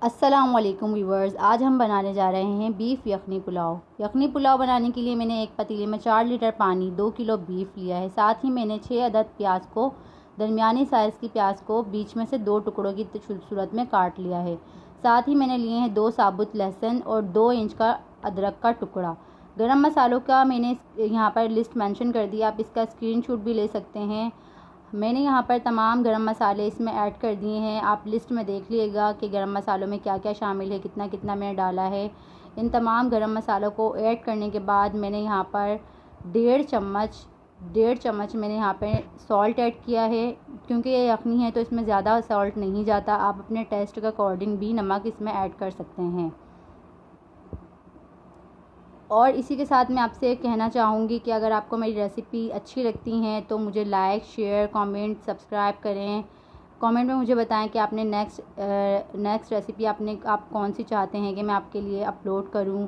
अस्सलाम वालेकुम व्यूवर्स। आज हम बनाने जा रहे हैं बीफ यखनी पुलाव। यखनी पुलाव बनाने के लिए मैंने एक पतीले में 4 लीटर पानी, 2 किलो बीफ लिया है। साथ ही मैंने 6 अदद प्याज को, दरमियानी साइज़ की प्याज को बीच में से 2 टुकड़ों की सूरत में काट लिया है। साथ ही मैंने लिए हैं 2 साबुत लहसुन और 2 इंच का अदरक का टुकड़ा। गरम मसालों का मैंने यहाँ पर लिस्ट मेंशन कर दिया, आप इसका स्क्रीनशॉट भी ले सकते हैं। मैंने यहाँ पर तमाम गरम मसाले इसमें ऐड कर दिए हैं। आप लिस्ट में देख लीजिएगा कि गरम मसालों में क्या क्या शामिल है, कितना कितना मैंने डाला है। इन तमाम गरम मसालों को ऐड करने के बाद मैंने यहाँ पर डेढ़ चम्मच मैंने यहाँ पे सॉल्ट ऐड किया है। क्योंकि ये यखनी है तो इसमें ज़्यादा सॉल्ट नहीं जाता, आप अपने टेस्ट के अकॉर्डिंग भी नमक इसमें ऐड कर सकते हैं। और इसी के साथ मैं आपसे कहना चाहूँगी कि अगर आपको मेरी रेसिपी अच्छी लगती हैं तो मुझे लाइक, शेयर, कमेंट, सब्सक्राइब करें। कमेंट में मुझे बताएं कि आपने नेक्स्ट रेसिपी आप कौन सी चाहते हैं कि मैं आपके लिए अपलोड करूं।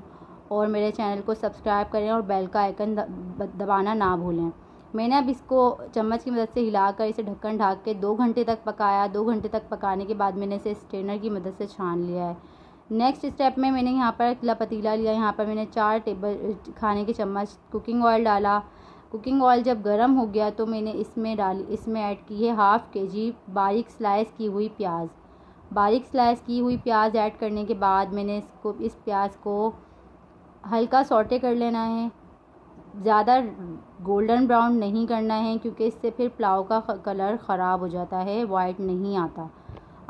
और मेरे चैनल को सब्सक्राइब करें और बेल का आइकन दबाना ना भूलें। मैंने अब इसको चम्मच की मदद से हिलाकर इसे ढक्कन ढक के 2 घंटे तक पकाया। 2 घंटे तक पकाने के बाद मैंने इसे स्ट्रेनर की मदद से छान लिया है। नेक्स्ट स्टेप में मैंने यहाँ पर खुला पतीला लिया। यहाँ पर मैंने 4 टेबल खाने के चम्मच कुकिंग ऑयल डाला। कुकिंग ऑयल जब गर्म हो गया तो मैंने इसमें ऐड की है हाफ़ kg बारीक स्लाइस की हुई प्याज। बारीक स्लाइस की हुई प्याज ऐड करने के बाद मैंने इस प्याज को हल्का सौटे कर लेना है। ज़्यादा गोल्डन ब्राउन नहीं करना है क्योंकि इससे फिर पुलाव का कलर ख़राब हो जाता है, वाइट नहीं आता।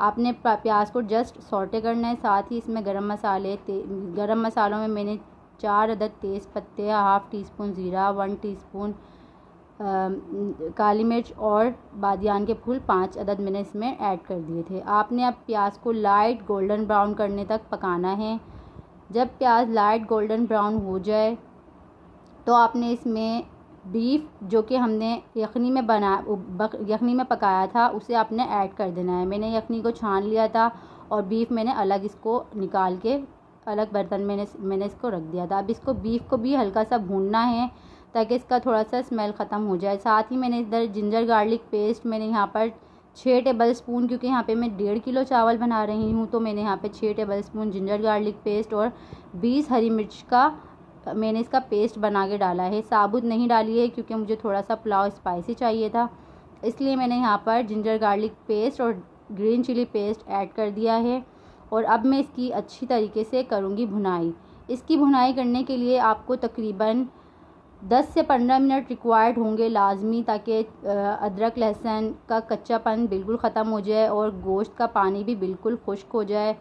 आपने प्याज को जस्ट सौटे करना है। साथ ही इसमें गरम मसालों में मैंने 4 अदद तेज़ पत्ते, हाफ़ टी स्पून ज़ीरा, 1 टीस्पून काली मिर्च और बादियान के फूल 5 अदद मैंने इसमें ऐड कर दिए थे। आपने अब प्याज को लाइट गोल्डन ब्राउन करने तक पकाना है। जब प्याज लाइट गोल्डन ब्राउन हो जाए तो आपने इसमें बीफ जो कि हमने यखनी में पकाया था उसे आपने ऐड कर देना है। मैंने यखनी को छान लिया था और बीफ मैंने अलग इसको निकाल के अलग बर्तन में मैंने इसको रख दिया था। अब इसको बीफ को भी हल्का सा भूनना है ताकि इसका थोड़ा सा स्मेल ख़त्म हो जाए। साथ ही मैंने इधर जिंजर गार्लिक पेस्ट मैंने यहाँ पर 6 टेबल स्पून, क्योंकि यहाँ पे मैं 1.5 किलो चावल बना रही हूँ तो मैंने यहाँ पे 6 table spoon ginger garlic paste और 20 हरी मिर्च का मैंने इसका पेस्ट बना के डाला है। साबुत नहीं डाली है क्योंकि मुझे थोड़ा सा पुलाव स्पाइसी चाहिए था, इसलिए मैंने यहाँ पर जिंजर गार्लिक पेस्ट और ग्रीन चिली पेस्ट ऐड कर दिया है। और अब मैं इसकी अच्छी तरीके से करूँगी भुनाई। इसकी भुनाई करने के लिए आपको तकरीबन 10 से 15 मिनट रिक्वायर्ड होंगे लाजमी, ताकि अदरक लहसुन का कच्चापन बिल्कुल ख़त्म हो जाए और गोश्त का पानी भी बिल्कुल खुश्क हो जाए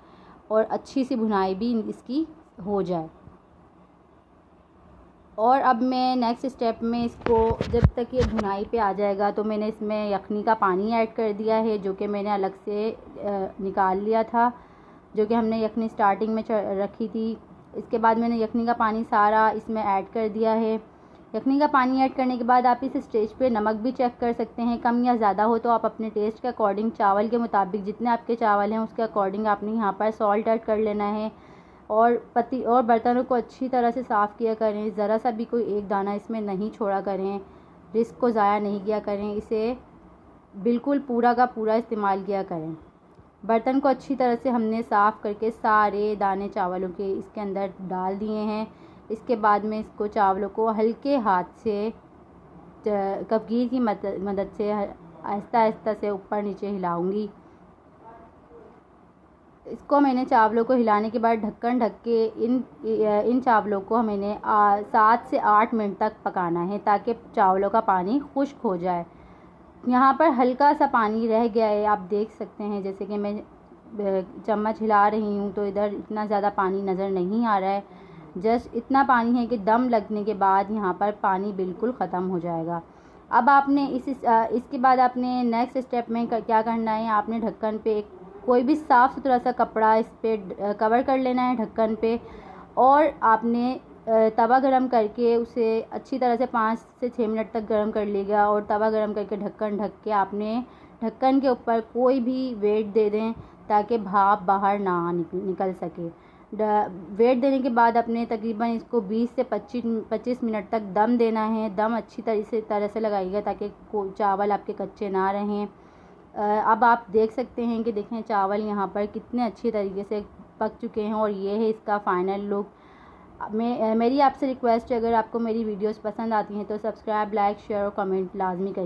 और अच्छी सी भुनाई भी इसकी हो जाए। और अब मैं नेक्स्ट स्टेप में इसको जब तक ये भुनाई पे आ जाएगा तो मैंने इसमें यखनी का पानी ऐड कर दिया है, जो कि मैंने अलग से निकाल लिया था, जो कि हमने यखनी स्टार्टिंग में रखी थी। इसके बाद मैंने यखनी का पानी सारा इसमें ऐड कर दिया है। यखनी का पानी ऐड करने के बाद आप इस स्टेज पे नमक भी चेक कर सकते हैं। कम या ज़्यादा हो तो आप अपने टेस्ट के अकॉर्डिंग, चावल के मुताबिक, जितने आपके चावल हैं उसके अकॉर्डिंग आपने यहाँ पर सॉल्ट ऐड कर लेना है। और बर्तनों को अच्छी तरह से साफ़ किया करें, ज़रा सा भी कोई एक दाना इसमें नहीं छोड़ा करें, रिस्क को ज़ाया नहीं किया करें, इसे बिल्कुल पूरा का पूरा इस्तेमाल किया करें। बर्तन को अच्छी तरह से हमने साफ़ करके सारे दाने चावलों के इसके अंदर डाल दिए हैं। इसके बाद में इसको चावलों को हल्के हाथ से कफगीर की मदद से आहिस्ता आहिस्ता से ऊपर नीचे हिलाऊंगी। इसको मैंने चावलों को हिलाने के बाद ढक्कन ढक के इन चावलों को मैंने 7 से 8 मिनट तक पकाना है ताकि चावलों का पानी खुश्क हो जाए। यहाँ पर हल्का सा पानी रह गया है, आप देख सकते हैं। जैसे कि मैं चम्मच हिला रही हूँ तो इधर इतना ज़्यादा पानी नज़र नहीं आ रहा है, जस्ट इतना पानी है कि दम लगने के बाद यहाँ पर पानी बिल्कुल ख़त्म हो जाएगा। अब आपने इसके बाद आपने नेक्स्ट स्टेप में क्या करना है, आपने ढक्कन पे कोई भी साफ़ सुथरा सा कपड़ा इस पर कवर कर लेना है ढक्कन पे, और आपने तवा गरम करके उसे अच्छी तरह से 5 से 6 मिनट तक गरम कर लेगा। और तवा गरम करके ढक्कन ढक के आपने ढक्कन के ऊपर कोई भी वेट दे दें ताकि भाप बाहर ना निकल सके। वेट देने के बाद अपने तकरीबन इसको 20 से 25 मिनट तक दम देना है। दम अच्छी तरह से लगाइएगा ताकि चावल आपके कच्चे ना रहें। अब आप देख सकते हैं कि देखें चावल यहाँ पर कितने अच्छी तरीके से पक चुके हैं और ये है इसका फ़ाइनल लुक। मेरी आपसे रिक्वेस्ट है, अगर आपको मेरी वीडियोस पसंद आती हैं तो सब्सक्राइब, लाइक, शेयर और कमेंट लाजमी करें।